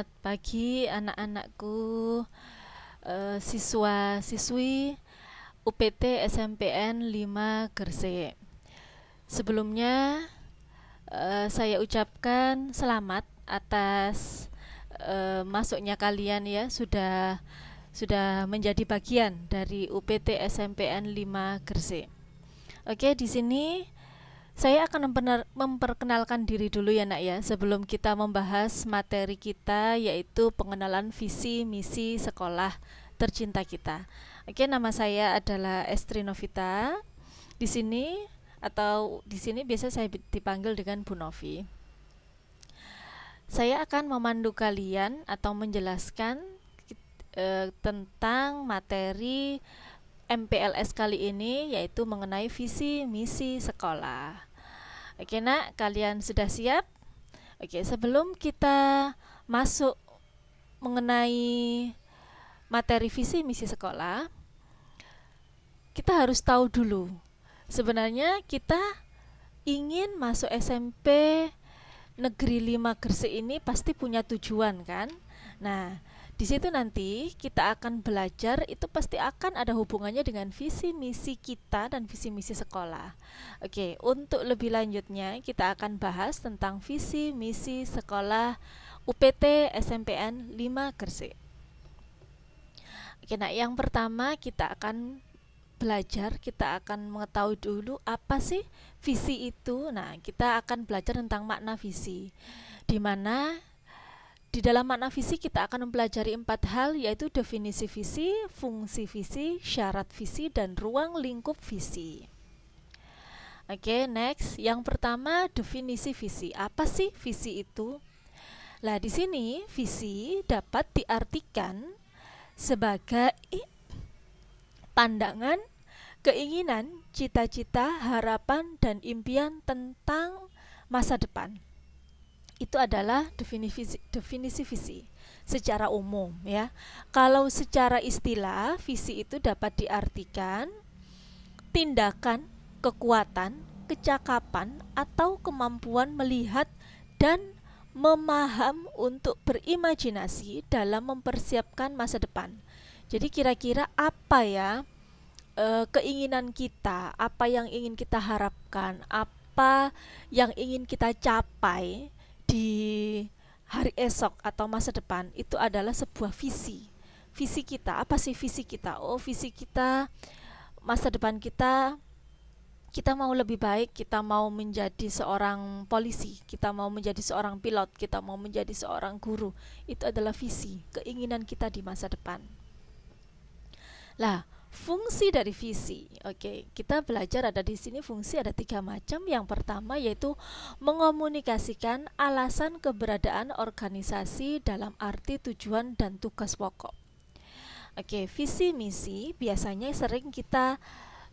Selamat pagi anak-anakku, siswa-siswi UPT SMPN 5 Gresik. Sebelumnya saya ucapkan selamat atas masuknya kalian ya, sudah menjadi bagian dari UPT SMPN 5 Gresik. Oke, di sini saya akan memperkenalkan diri dulu ya nak ya, sebelum kita membahas materi kita, yaitu pengenalan visi misi sekolah tercinta kita. Oke, nama saya adalah Estri Novita. Di sini biasa saya dipanggil dengan Bu Novi. Saya akan memandu kalian atau menjelaskan tentang materi MPLS kali ini, yaitu mengenai visi misi sekolah. Oke nak, kalian sudah siap? Oke, sebelum kita masuk mengenai materi visi misi sekolah, kita harus tahu dulu. Sebenarnya kita ingin masuk SMP Negeri 5 Gresik ini pasti punya tujuan kan? Nah, di situ nanti kita akan belajar, itu pasti akan ada hubungannya dengan visi misi kita dan visi misi sekolah. Oke, untuk lebih lanjutnya kita akan bahas tentang visi misi sekolah UPT SMPN 5 Gresik. Oke, nah yang pertama kita akan mengetahui dulu apa sih visi itu. Nah, kita akan belajar tentang makna visi, di mana di dalam makna visi kita akan mempelajari 4 hal, yaitu definisi visi, fungsi visi, syarat visi, dan ruang lingkup visi. Oke, next. Yang pertama, definisi visi. Apa sih visi itu? Nah, di sini visi dapat diartikan sebagai pandangan, keinginan, cita-cita, harapan, dan impian tentang masa depan. Itu adalah definisi visi secara umum ya. Kalau secara istilah, visi itu dapat diartikan tindakan, kekuatan, kecakapan, atau kemampuan melihat dan memaham untuk berimajinasi dalam mempersiapkan masa depan. Jadi kira-kira apa ya keinginan kita, apa yang ingin kita harapkan, apa yang ingin kita capai di hari esok atau masa depan, itu adalah sebuah visi. Visi kita, apa sih visi kita? Oh, visi kita masa depan kita mau lebih baik, kita mau menjadi seorang polisi, kita mau menjadi seorang pilot, kita mau menjadi seorang guru. Itu adalah visi, keinginan kita di masa depan. Lah, fungsi dari visi. Oke, kita belajar ada di sini fungsi ada 3 macam. Yang pertama yaitu mengomunikasikan alasan keberadaan organisasi dalam arti tujuan dan tugas pokok. Oke, visi misi biasanya sering kita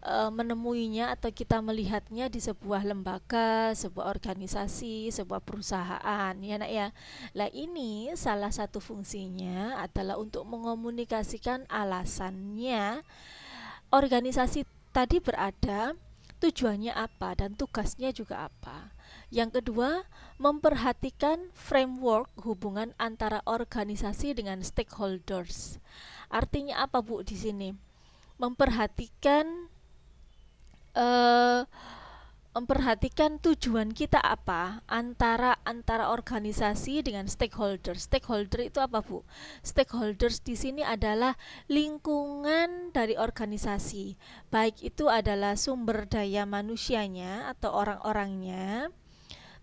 menemuinya atau kita melihatnya di sebuah lembaga, sebuah organisasi, sebuah perusahaan, ya nak ya. Lah ini salah satu fungsinya adalah untuk mengomunikasikan alasannya organisasi tadi berada, tujuannya apa dan tugasnya juga apa. Yang kedua, memperhatikan framework hubungan antara organisasi dengan stakeholders. Artinya apa Bu di sini? Memperhatikan eh, memperhatikan tujuan kita apa antara organisasi dengan stakeholder. Stakeholder itu apa, Bu? Stakeholders di sini adalah lingkungan dari organisasi. Baik itu adalah sumber daya manusianya atau orang-orangnya,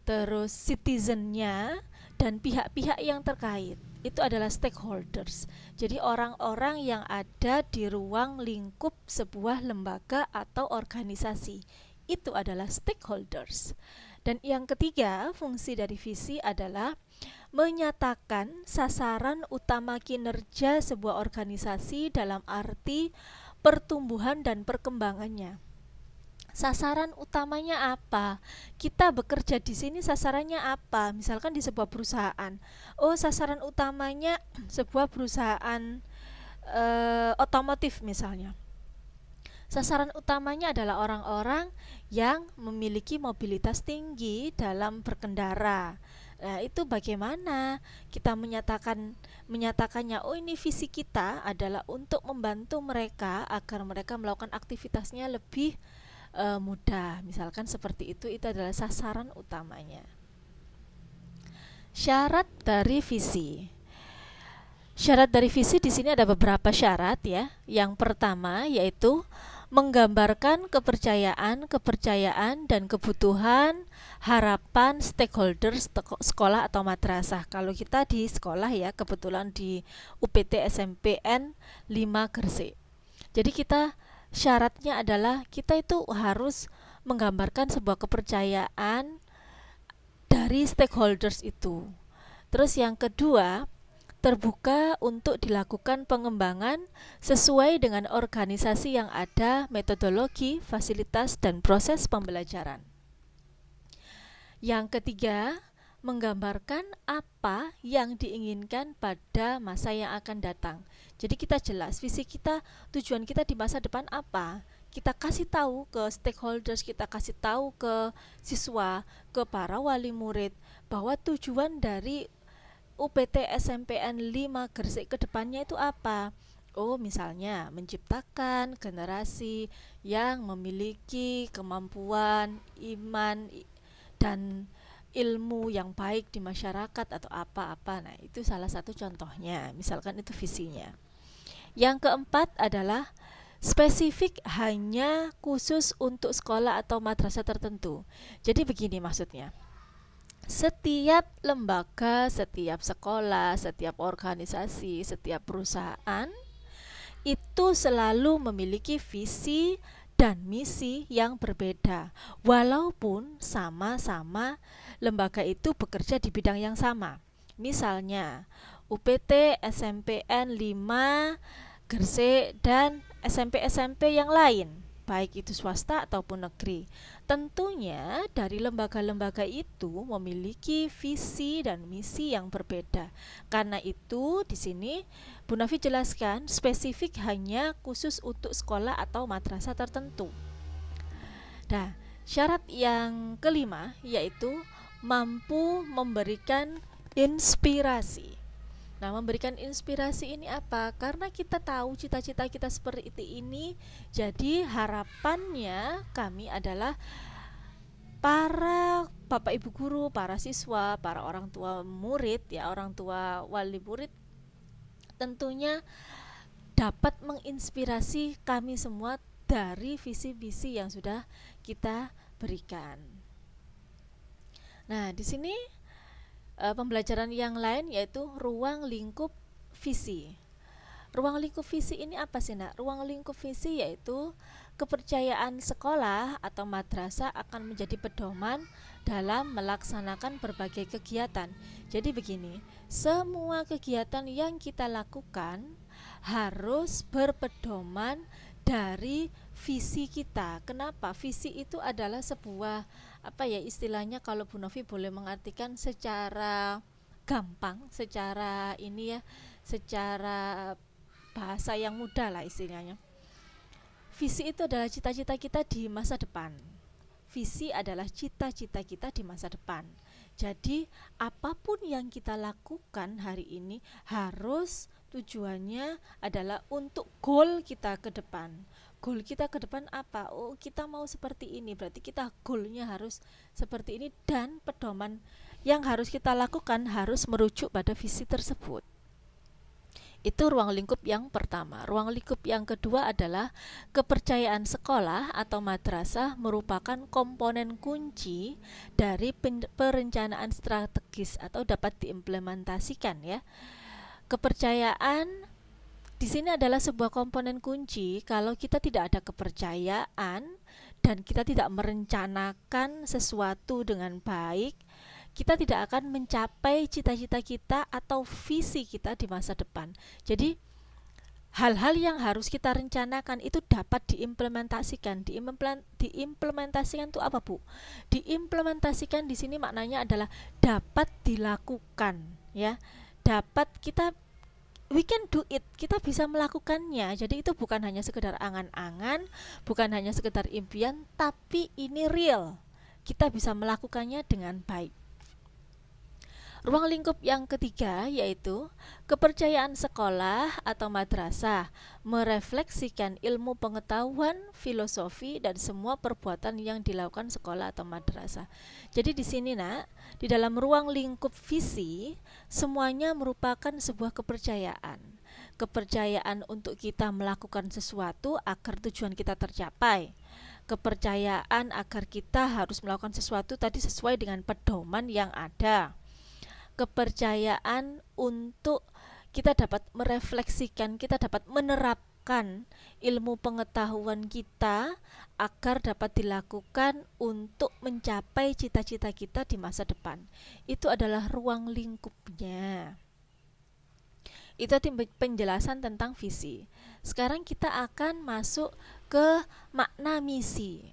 terus citizennya, dan pihak-pihak yang terkait. Itu adalah stakeholders. Jadi orang-orang yang ada di ruang lingkup sebuah lembaga atau organisasi itu adalah stakeholders. Dan yang ketiga, fungsi dari visi adalah menyatakan sasaran utama kinerja sebuah organisasi dalam arti pertumbuhan dan perkembangannya. Sasaran utamanya apa? Kita bekerja di sini sasarannya apa? Misalkan di sebuah perusahaan. Oh, sasaran utamanya sebuah perusahaan otomotif misalnya. Sasaran utamanya adalah orang-orang yang memiliki mobilitas tinggi dalam berkendara. Nah, itu bagaimana kita menyatakannya, oh ini visi kita adalah untuk membantu mereka agar mereka melakukan aktivitasnya lebih mudah. Misalkan seperti itu adalah sasaran utamanya. Syarat dari visi. Syarat dari visi di sini ada beberapa syarat ya. Yang pertama yaitu menggambarkan kepercayaan dan kebutuhan harapan stakeholders sekolah atau madrasah. Kalau kita di sekolah ya, kebetulan di UPT SMPN 5 Gresik. Jadi kita syaratnya adalah kita itu harus menggambarkan sebuah kepercayaan dari stakeholders itu. Terus yang kedua, terbuka untuk dilakukan pengembangan sesuai dengan organisasi yang ada, metodologi, fasilitas, dan proses pembelajaran. Yang ketiga, menggambarkan apa yang diinginkan pada masa yang akan datang. Jadi kita jelas visi kita, tujuan kita di masa depan apa. Kita kasih tahu ke stakeholders, kita kasih tahu ke siswa, ke para wali murid bahwa tujuan dari UPT SMPN 5 Gresik ke depannya itu apa? Oh, misalnya menciptakan generasi yang memiliki kemampuan, iman, dan ilmu yang baik di masyarakat atau apa-apa. Nah, itu salah satu contohnya. Misalkan itu visinya. Yang keempat adalah spesifik hanya khusus untuk sekolah atau madrasah tertentu. Jadi begini maksudnya. Setiap lembaga, setiap sekolah, setiap organisasi, setiap perusahaan itu selalu memiliki visi dan misi yang berbeda, walaupun sama-sama lembaga itu bekerja di bidang yang sama. Misalnya, UPT SMPN 5 Gresik dan SMP-SMP yang lain, baik itu swasta ataupun negeri. Tentunya dari lembaga-lembaga itu memiliki visi dan misi yang berbeda. Karena itu di sini Bu Nafi jelaskan spesifik hanya khusus untuk sekolah atau madrasah tertentu. Nah, syarat yang kelima yaitu mampu memberikan inspirasi. Nah, memberikan inspirasi ini apa? Karena kita tahu cita-cita kita seperti ini, jadi harapannya kami adalah para bapak ibu guru, para siswa, para orang tua murid ya, orang tua wali murid tentunya dapat menginspirasi kami semua dari visi-visi yang sudah kita berikan. Nah, di sini pembelajaran yang lain yaitu ruang lingkup visi. Ruang lingkup visi ini apa sih, Nak? Ruang lingkup visi yaitu kepercayaan sekolah atau madrasah akan menjadi pedoman dalam melaksanakan berbagai kegiatan. Jadi begini, semua kegiatan yang kita lakukan harus berpedoman dari visi kita. Kenapa? Visi itu adalah sebuah apa ya istilahnya, kalau Bu Novi boleh mengartikan secara gampang, secara ini ya, secara bahasa yang mudah lah istilahnya. Visi itu adalah cita-cita kita di masa depan. Visi adalah cita-cita kita di masa depan. Jadi apapun yang kita lakukan hari ini harus tujuannya adalah untuk goal kita ke depan. Goal kita ke depan apa? Oh, kita mau seperti ini. Berarti kita goalnya harus seperti ini, dan pedoman yang harus kita lakukan harus merujuk pada visi tersebut. Itu ruang lingkup yang pertama. Ruang lingkup yang kedua adalah kepercayaan sekolah atau madrasah merupakan komponen kunci dari perencanaan strategis atau dapat diimplementasikan ya. Kepercayaan di sini adalah sebuah komponen kunci. Kalau kita tidak ada kepercayaan dan kita tidak merencanakan sesuatu dengan baik, kita tidak akan mencapai cita-cita kita atau visi kita di masa depan. Jadi hal-hal yang harus kita rencanakan itu dapat diimplementasikan. Diimplementasikan itu apa, Bu? Diimplementasikan di sini maknanya adalah dapat dilakukan, ya. We can do it. Kita bisa melakukannya. Jadi itu bukan hanya sekedar angan-angan, bukan hanya sekedar impian, tapi ini real. Kita bisa melakukannya dengan baik. Ruang lingkup yang ketiga yaitu kepercayaan sekolah atau madrasah merefleksikan ilmu pengetahuan, filosofi, dan semua perbuatan yang dilakukan sekolah atau madrasah. Jadi di sini nak, di dalam ruang lingkup visi, semuanya merupakan sebuah kepercayaan. Kepercayaan untuk kita melakukan sesuatu agar tujuan kita tercapai. Kepercayaan agar kita harus melakukan sesuatu tadi sesuai dengan pedoman yang ada. Kepercayaan untuk kita dapat merefleksikan, kita dapat menerapkan ilmu pengetahuan kita agar dapat dilakukan untuk mencapai cita-cita kita di masa depan. Itu adalah ruang lingkupnya. Itu penjelasan tentang visi. Sekarang kita akan masuk ke makna misi.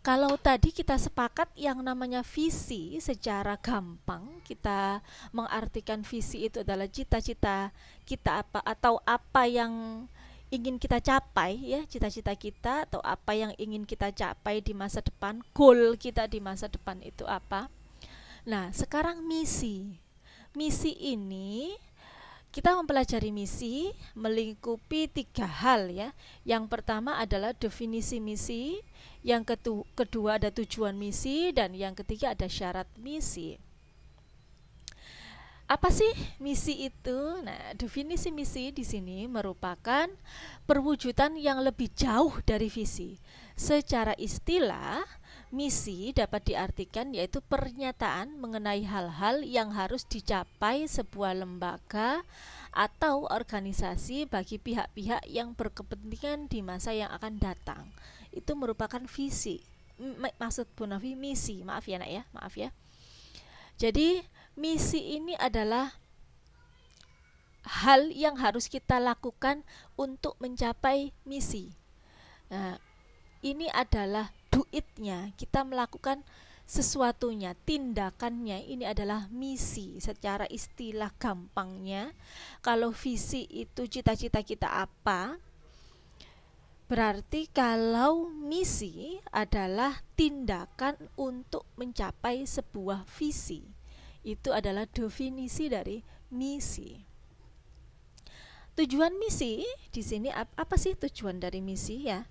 Kalau tadi kita sepakat yang namanya visi secara gampang, kita mengartikan visi itu adalah cita-cita kita apa atau apa yang ingin kita capai ya, cita-cita kita atau apa yang ingin kita capai di masa depan, goal kita di masa depan itu apa. Nah, sekarang misi. Misi ini kita mempelajari misi melingkupi 3 hal ya. Yang pertama adalah definisi misi, yang kedua ada tujuan misi, dan yang ketiga ada syarat misi. Apa sih misi itu? Nah, definisi misi di sini merupakan perwujudan yang lebih jauh dari visi. Secara istilah, misi dapat diartikan yaitu pernyataan mengenai hal-hal yang harus dicapai sebuah lembaga atau organisasi bagi pihak-pihak yang berkepentingan di masa yang akan datang. Itu merupakan visi. Maksud Bu Novi misi, maaf ya nak ya, maaf ya. Jadi misi ini adalah hal yang harus kita lakukan untuk mencapai misi. Nah, ini adalah duitnya, kita melakukan sesuatunya, tindakannya, ini adalah misi secara istilah gampangnya. Kalau visi itu cita-cita kita apa, berarti kalau misi adalah tindakan untuk mencapai sebuah visi. Itu adalah definisi dari misi. Tujuan misi di sini apa sih tujuan dari misi ya?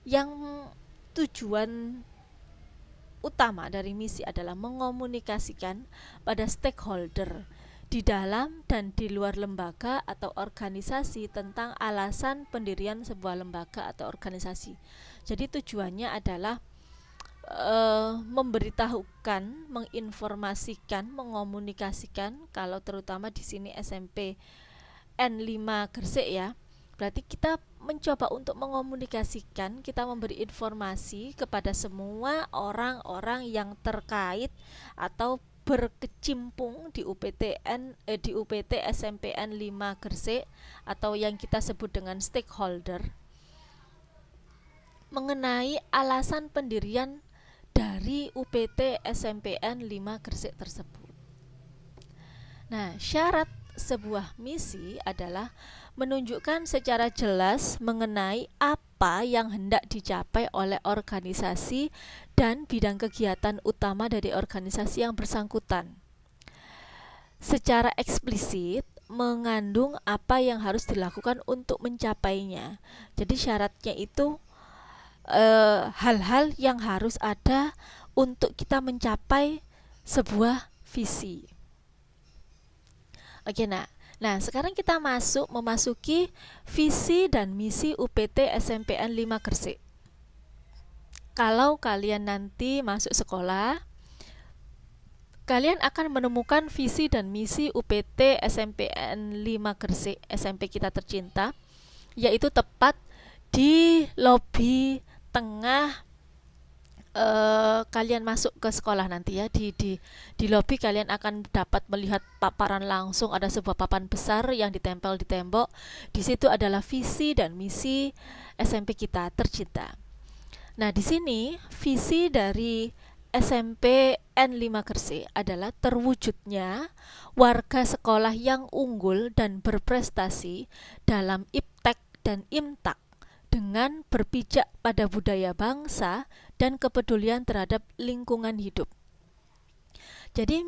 Yang tujuan utama dari misi adalah mengomunikasikan pada stakeholder di dalam dan di luar lembaga atau organisasi tentang alasan pendirian sebuah lembaga atau organisasi. Jadi tujuannya adalah memberitahukan, menginformasikan, mengomunikasikan, kalau terutama di sini SMP N5 Gresik ya. Berarti kita mencoba untuk mengomunikasikan, kita memberi informasi kepada semua orang-orang yang terkait atau berkecimpung di di UPT SMPN 5 Gresik atau yang kita sebut dengan stakeholder mengenai alasan pendirian dari UPT SMPN 5 Gresik tersebut. Nah, syarat sebuah misi adalah menunjukkan secara jelas mengenai apa yang hendak dicapai oleh organisasi dan bidang kegiatan utama dari organisasi yang bersangkutan. Secara eksplisit mengandung apa yang harus dilakukan untuk mencapainya. Jadi syaratnya itu hal-hal yang harus ada untuk kita mencapai sebuah visi. Oke, nah sekarang kita memasuki visi dan misi UPT SMPN 5 Gresik. Kalau kalian nanti masuk sekolah, kalian akan menemukan visi dan misi UPT SMPN 5 Gresik, SMP kita tercinta, yaitu tepat di lobi tengah kalian masuk ke sekolah nanti ya. Di lobi kalian akan dapat melihat paparan langsung, ada sebuah papan besar yang ditempel di tembok. Di situ adalah visi dan misi SMP kita tercinta. Nah, di sini visi dari SMP N5 Gresik adalah terwujudnya warga sekolah yang unggul dan berprestasi dalam IPTEK dan IMTAK dengan berpijak pada budaya bangsa dan kepedulian terhadap lingkungan hidup. Jadi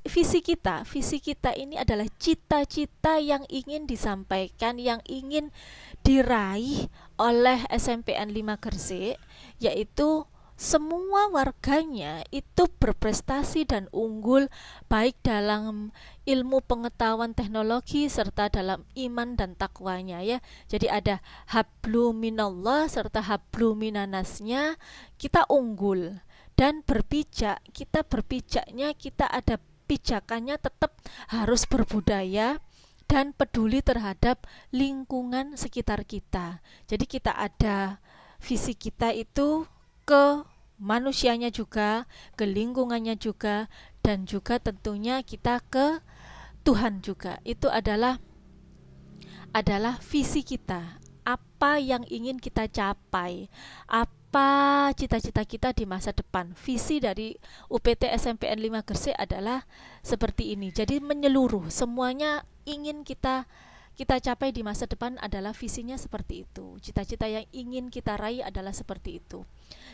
visi kita ini adalah cita-cita yang ingin disampaikan, yang ingin diraih oleh SMPN 5 Gresik, yaitu semua warganya itu berprestasi dan unggul baik dalam ilmu pengetahuan teknologi serta dalam iman dan takwanya ya. Jadi ada hablu minallah serta hablu minanasnya, kita unggul. Dan berpijaknya kita ada pijakannya tetap harus berbudaya dan peduli terhadap lingkungan sekitar kita. Jadi kita ada visi kita itu ke manusianya juga, ke lingkungannya juga, dan juga tentunya kita ke Tuhan juga. Itu adalah visi kita. Apa yang ingin kita capai? Apa cita-cita kita di masa depan? Visi dari UPT SMPN 5 Gresik adalah seperti ini. Jadi menyeluruh, semuanya ingin kita capai di masa depan adalah visinya seperti itu. Cita-cita yang ingin kita raih adalah seperti itu.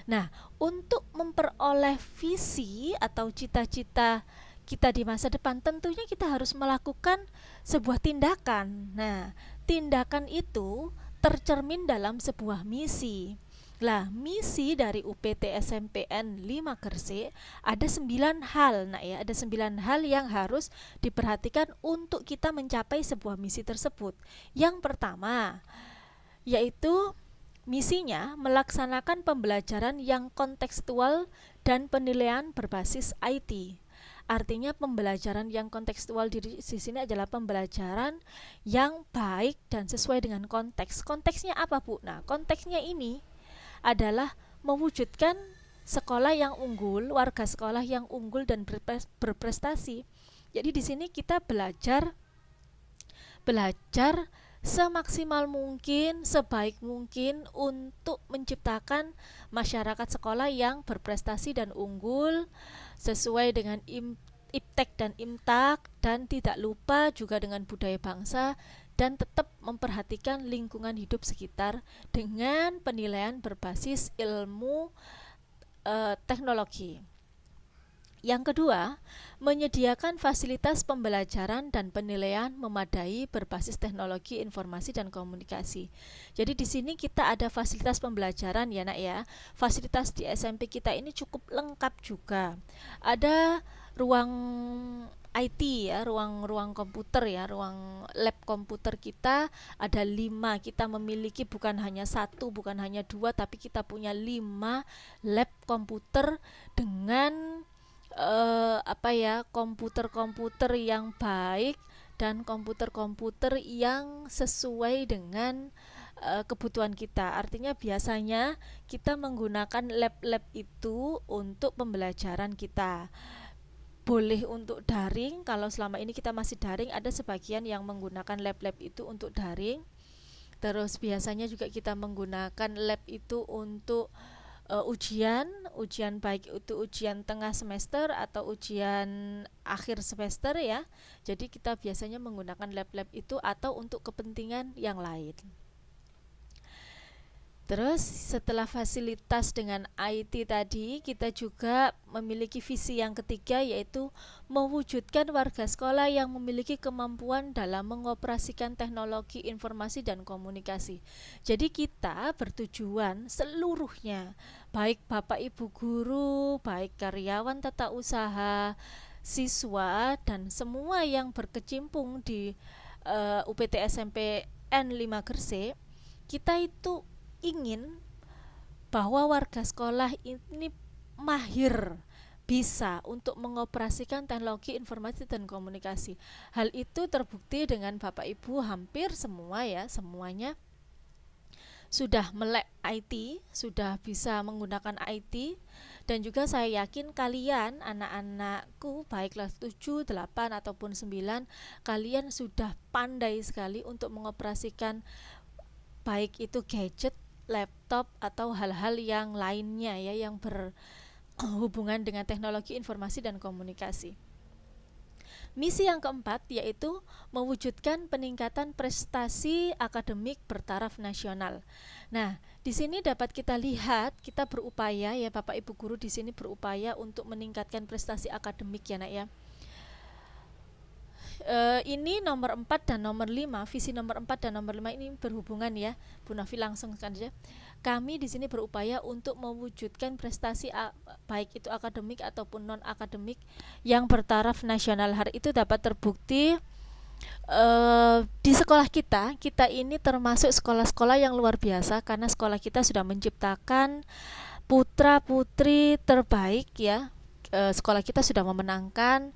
Nah, untuk memperoleh visi atau cita-cita kita di masa depan, tentunya kita harus melakukan sebuah tindakan. Nah, tindakan itu tercermin dalam sebuah misi. Lah, misi dari UPT SMPN 5 Gresik ada 9 hal. Nah ya, ada 9 hal yang harus diperhatikan untuk kita mencapai sebuah misi tersebut. Yang pertama, yaitu misinya melaksanakan pembelajaran yang kontekstual dan penilaian berbasis IT. Artinya pembelajaran yang kontekstual di sini adalah pembelajaran yang baik dan sesuai dengan konteks. Konteksnya apa, Bu? Nah, konteksnya ini adalah mewujudkan sekolah yang unggul, warga sekolah yang unggul dan berprestasi. Jadi di sini kita belajar semaksimal mungkin, sebaik mungkin untuk menciptakan masyarakat sekolah yang berprestasi dan unggul sesuai dengan IPTEK dan IMTAK, dan tidak lupa juga dengan budaya bangsa, dan tetap memperhatikan lingkungan hidup sekitar dengan penilaian berbasis ilmu teknologi. Yang kedua, menyediakan fasilitas pembelajaran dan penilaian memadai berbasis teknologi informasi dan komunikasi. Jadi di sini kita ada fasilitas pembelajaran ya Nak ya. Fasilitas di SMP kita ini cukup lengkap juga. Ada ruang IT ya, ruang komputer ya, ruang lab komputer kita ada 5. Kita memiliki bukan hanya satu, bukan hanya dua, tapi kita punya 5 lab komputer dengan komputer-komputer yang baik dan komputer-komputer yang sesuai dengan kebutuhan kita. Artinya biasanya kita menggunakan lab-lab itu untuk pembelajaran kita. Boleh untuk daring, kalau selama ini kita masih daring, ada sebagian yang menggunakan lab-lab itu untuk daring. Terus biasanya juga kita menggunakan lab itu untuk ujian baik itu ujian tengah semester atau ujian akhir semester ya. Jadi kita biasanya menggunakan lab-lab itu atau untuk kepentingan yang lain. Terus setelah fasilitas dengan IT tadi, kita juga memiliki visi yang ketiga, yaitu mewujudkan warga sekolah yang memiliki kemampuan dalam mengoperasikan teknologi informasi dan komunikasi. Jadi kita bertujuan seluruhnya, baik Bapak Ibu guru, baik karyawan tata usaha, siswa, dan semua yang berkecimpung di UPT SMP N5 Gresik, kita itu ingin bahwa warga sekolah ini mahir, bisa untuk mengoperasikan teknologi informasi dan komunikasi. Hal itu terbukti dengan Bapak Ibu hampir semua ya, semuanya sudah melek IT, sudah bisa menggunakan IT, dan juga saya yakin kalian anak-anakku baik kelas 7, 8 ataupun 9, kalian sudah pandai sekali untuk mengoperasikan baik itu gadget, laptop atau hal-hal yang lainnya ya yang berhubungan dengan teknologi informasi dan komunikasi. Misi yang keempat yaitu mewujudkan peningkatan prestasi akademik bertaraf nasional. Nah, di sini dapat kita lihat kita berupaya ya Bapak Ibu guru di sini berupaya untuk meningkatkan prestasi akademik ya Nak ya. Ini nomor 4 dan nomor 5, visi nomor 4 dan nomor 5 ini berhubungan ya. Bu Nafi langsung saja. Kami di sini berupaya untuk mewujudkan prestasi baik itu akademik ataupun non akademik yang bertaraf nasional. Hari itu dapat terbukti di sekolah kita ini termasuk sekolah-sekolah yang luar biasa karena sekolah kita sudah menciptakan putra-putri terbaik ya. Sekolah kita sudah memenangkan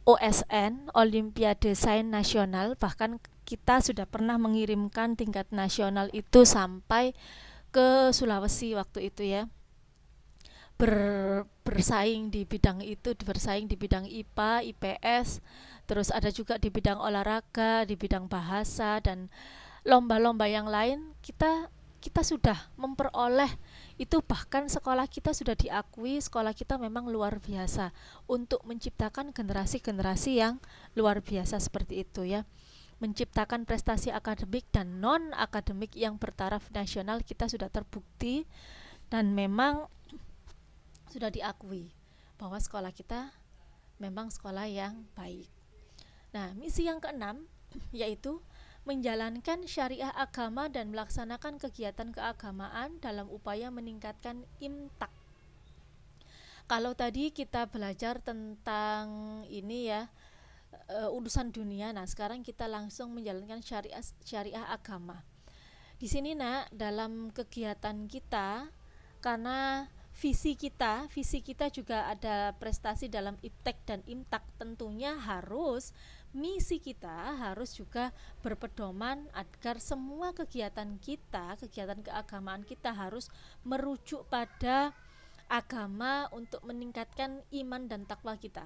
OSN, Olimpiade Sains Nasional, bahkan kita sudah pernah mengirimkan tingkat nasional itu sampai ke Sulawesi waktu itu ya. Bersaing di bidang itu, bersaing di bidang IPA, IPS, terus ada juga di bidang olahraga, di bidang bahasa dan lomba-lomba yang lain kita sudah memperoleh itu, bahkan sekolah kita sudah diakui sekolah kita memang luar biasa untuk menciptakan generasi-generasi yang luar biasa seperti itu ya, menciptakan prestasi akademik dan non akademik yang bertaraf nasional. Kita sudah terbukti dan memang sudah diakui bahwa sekolah kita memang sekolah yang baik. Nah, misi yang keenam yaitu menjalankan syariah agama dan melaksanakan kegiatan keagamaan dalam upaya meningkatkan imtak. Kalau tadi kita belajar tentang ini ya, urusan dunia, nah sekarang kita langsung menjalankan syariah agama. Di sini Nak, dalam kegiatan kita, karena visi kita juga ada prestasi dalam iptek dan imtak, tentunya harus misi kita harus juga berpedoman agar semua kegiatan kita, kegiatan keagamaan kita harus merujuk pada agama untuk meningkatkan iman dan takwa kita.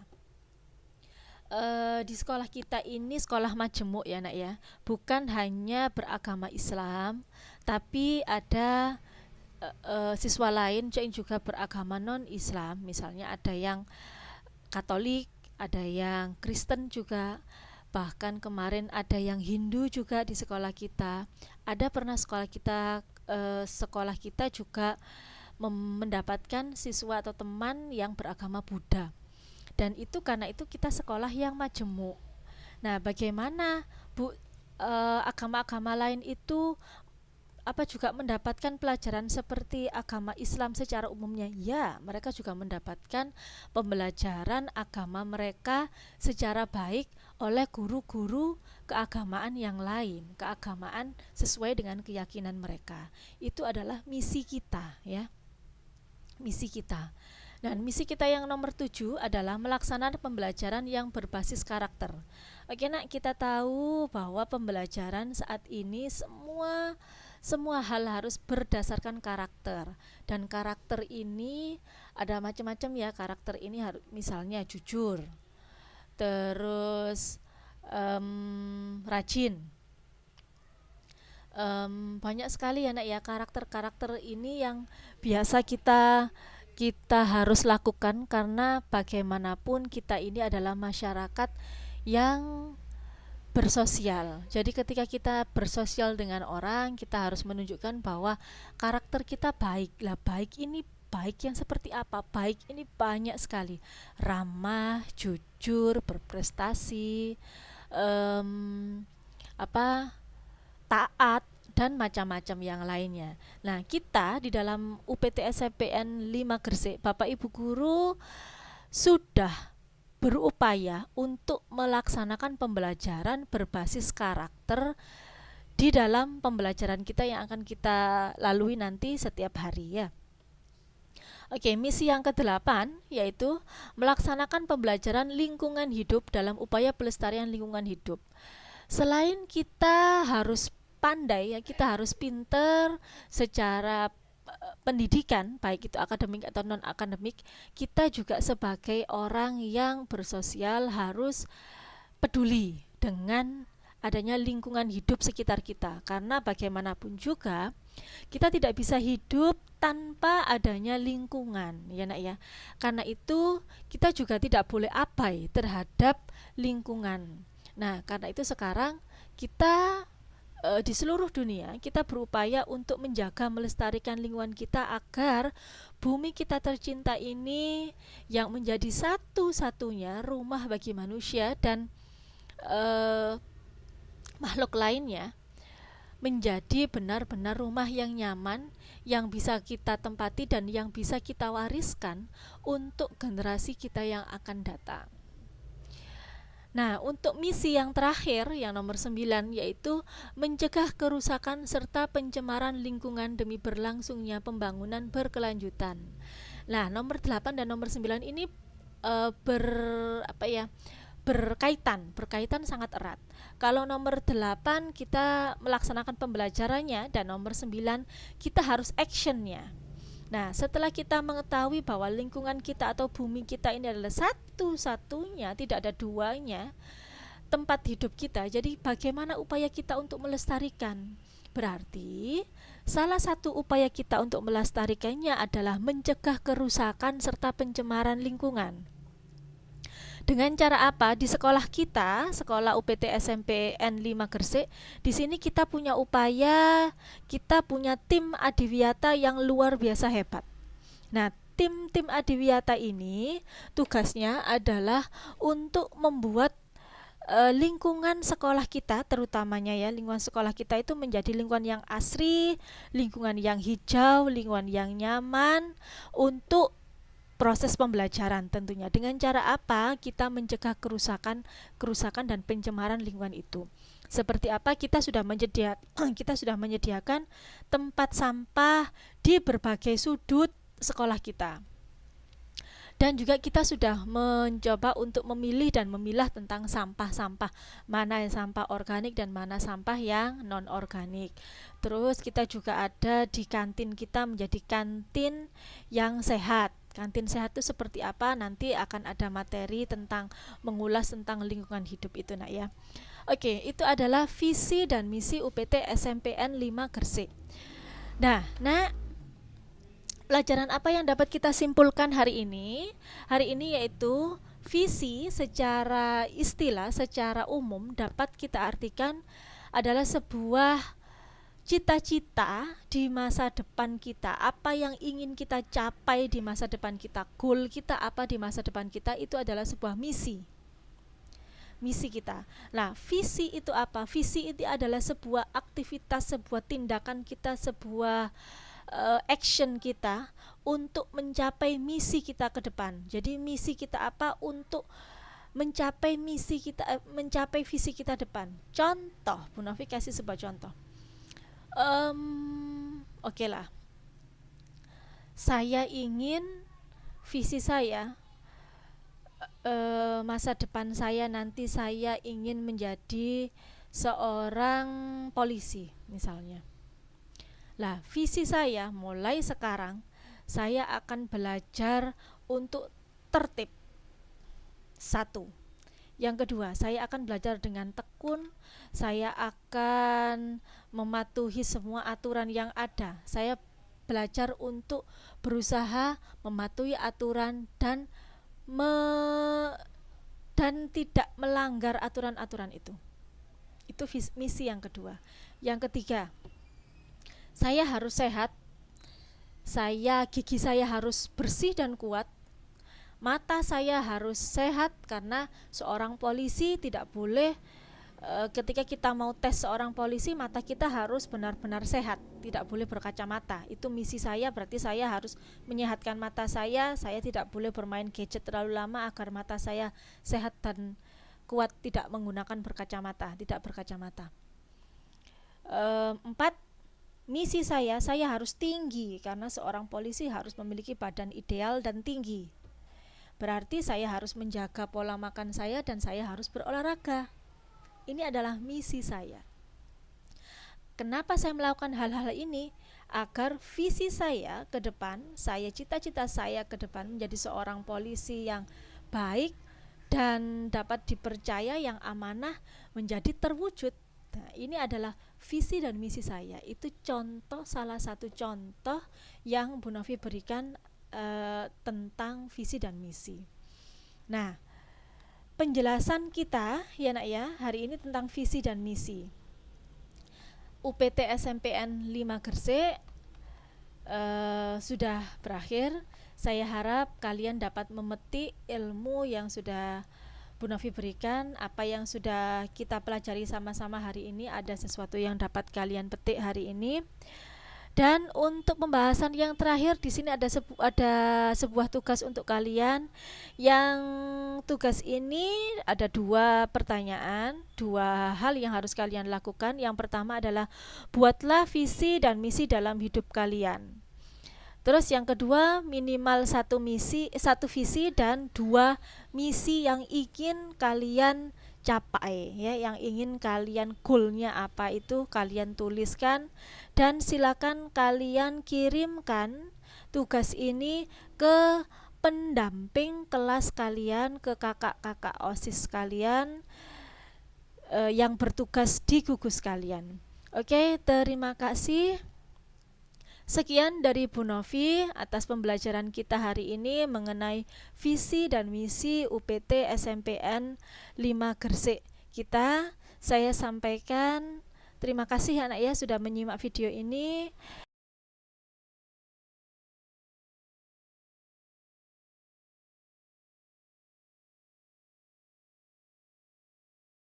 Di sekolah kita ini sekolah majemuk ya Nak ya, bukan hanya beragama Islam, tapi ada siswa lain yang juga beragama non Islam, misalnya ada yang Katolik, ada yang Kristen juga, bahkan kemarin ada yang Hindu juga di sekolah kita. Ada pernah sekolah kita juga mendapatkan siswa atau teman yang beragama Buddha, dan itu karena itu kita sekolah yang majemuk. Nah, bagaimana Bu, agama-agama lain itu juga mendapatkan pelajaran seperti agama Islam secara umumnya? Ya, mereka juga mendapatkan pembelajaran agama mereka secara baik oleh guru-guru keagamaan yang lain, keagamaan sesuai dengan keyakinan mereka. Itu adalah misi kita ya, misi kita. Dan misi kita yang nomor 7 adalah melaksanakan pembelajaran yang berbasis karakter. Oke Nak, kita tahu bahwa pembelajaran saat ini semua hal harus berdasarkan karakter, dan karakter ini ada macam-macam ya. Karakter ini misalnya jujur, terus rajin, banyak sekali ya Nak ya karakter-karakter ini yang biasa kita harus lakukan, karena bagaimanapun kita ini adalah masyarakat yang bersosial. Jadi ketika kita bersosial dengan orang, kita harus menunjukkan bahwa karakter kita baik. Lah, baik ini baik yang seperti apa? Baik ini banyak sekali. Ramah, jujur, berprestasi, taat, dan macam-macam yang lainnya. Nah, kita di dalam UPT SMPN 5 Gresik, Bapak Ibu guru sudah berupaya untuk melaksanakan pembelajaran berbasis karakter di dalam pembelajaran kita yang akan kita lalui nanti setiap hari ya. Oke, misi yang ke-8 yaitu melaksanakan pembelajaran lingkungan hidup dalam upaya pelestarian lingkungan hidup. Selain kita harus pandai ya, kita harus pinter secara pendidikan, baik itu akademik atau non akademik, kita juga sebagai orang yang bersosial harus peduli dengan adanya lingkungan hidup sekitar kita. Karena bagaimanapun juga kita tidak bisa hidup tanpa adanya lingkungan, ya nak ya. Karena itu kita juga tidak boleh abai terhadap lingkungan. Nah, karena itu sekarang kita di seluruh dunia kita berupaya untuk menjaga melestarikan lingkungan kita agar bumi kita tercinta ini yang menjadi satu-satunya rumah bagi manusia dan eh, makhluk lainnya menjadi benar-benar rumah yang nyaman, yang bisa kita tempati dan yang bisa kita wariskan untuk generasi kita yang akan datang. Nah, untuk misi yang terakhir, yang nomor 9, yaitu mencegah kerusakan serta pencemaran lingkungan demi berlangsungnya pembangunan berkelanjutan. Nah, nomor 8 dan nomor 9 ini eh, ber apa ya? berkaitan sangat erat. Kalau nomor 8 kita melaksanakan pembelajarannya dan nomor 9 kita harus actionnya. Nah, setelah kita mengetahui bahwa lingkungan kita atau bumi kita ini adalah satu-satunya, tidak ada duanya, tempat hidup kita. Jadi bagaimana upaya kita untuk melestarikan? Berarti salah satu upaya kita untuk melestarikannya adalah mencegah kerusakan serta pencemaran lingkungan. Dengan cara apa? Di sekolah kita, sekolah UPT SMP N5 Gresik, di sini kita punya upaya, kita punya tim Adiwiyata yang luar biasa hebat. Nah, tim-tim Adiwiyata ini tugasnya adalah untuk membuat lingkungan sekolah kita, terutamanya ya, lingkungan sekolah kita itu menjadi lingkungan yang asri, lingkungan yang hijau, lingkungan yang nyaman untuk proses pembelajaran. Tentunya dengan cara apa kita mencegah kerusakan dan pencemaran lingkungan itu. Seperti apa? Kita sudah menyediakan tempat sampah di berbagai sudut sekolah kita. Dan juga kita sudah mencoba untuk memilih dan memilah tentang sampah-sampah, mana yang sampah organik dan mana sampah yang non organik. Terus kita juga ada di kantin kita menjadi kantin yang sehat. Kantin sehat itu seperti apa? Nanti akan ada materi tentang mengulas tentang lingkungan hidup itu nak ya. Oke, itu adalah visi dan misi UPT SMPN 5 Gresik. Nah, pelajaran apa yang dapat kita simpulkan hari ini? Hari ini yaitu visi secara istilah, secara umum dapat kita artikan adalah sebuah cita-cita di masa depan kita. Apa yang ingin kita capai di masa depan kita, goal kita apa di masa depan kita, itu adalah sebuah misi kita. Nah, visi itu apa? Visi itu adalah sebuah aktivitas, sebuah tindakan kita, sebuah action kita untuk mencapai misi kita ke depan. Jadi misi kita apa untuk mencapai misi kita, mencapai visi kita depan. Contoh, Bu Novi kasih sebuah contoh. Oke lah. Saya ingin visi saya masa depan saya nanti saya ingin menjadi seorang polisi misalnya. Lah, visi saya mulai sekarang saya akan belajar untuk tertib. Satu. Yang kedua, saya akan belajar dengan tekun, saya akan mematuhi semua aturan yang ada. Saya belajar untuk berusaha mematuhi aturan dan tidak melanggar aturan-aturan itu. Itu misi yang kedua. Yang ketiga, saya harus sehat, gigi saya harus bersih dan kuat, mata saya harus sehat karena seorang polisi tidak boleh ketika kita mau tes seorang polisi mata kita harus benar-benar sehat, tidak boleh berkacamata. Itu misi saya, berarti saya harus menyehatkan mata saya tidak boleh bermain gadget terlalu lama agar mata saya sehat dan kuat, tidak menggunakan tidak berkacamata. 4. Misi saya harus tinggi karena seorang polisi harus memiliki badan ideal dan tinggi. Berarti saya harus menjaga pola makan saya dan saya harus berolahraga. Ini adalah misi saya. Kenapa saya melakukan hal-hal ini? Agar visi saya ke depan, cita-cita saya ke depan menjadi seorang polisi yang baik, dan dapat dipercaya, yang amanah, menjadi terwujud. Nah, ini adalah visi dan misi saya. Itu salah satu contoh yang Bu Novi berikan tentang visi dan misi. Nah, penjelasan kita ya nak ya hari ini tentang visi dan misi. UPT SMPN 5 Gresik sudah berakhir. Saya harap kalian dapat memetik ilmu yang sudah Bu Novi berikan, apa yang sudah kita pelajari sama-sama hari ini, ada sesuatu yang dapat kalian petik hari ini. Dan untuk pembahasan yang terakhir di sini ada sebuah tugas untuk kalian. Yang tugas ini ada 2 pertanyaan, 2 hal yang harus kalian lakukan. Yang pertama adalah buatlah visi dan misi dalam hidup kalian. Terus yang kedua, minimal 1 visi dan 2 misi yang ingin kalian capai ya, yang ingin kalian goalnya apa itu kalian tuliskan, dan silakan kalian kirimkan tugas ini ke pendamping kelas kalian, ke kakak-kakak OSIS kalian yang bertugas di gugus kalian. Oke, terima kasih. Sekian dari Bu Novi atas pembelajaran kita hari ini mengenai visi dan misi UPT SMPN 5 Gresik kita. Saya sampaikan terima kasih anak ya sudah menyimak video ini.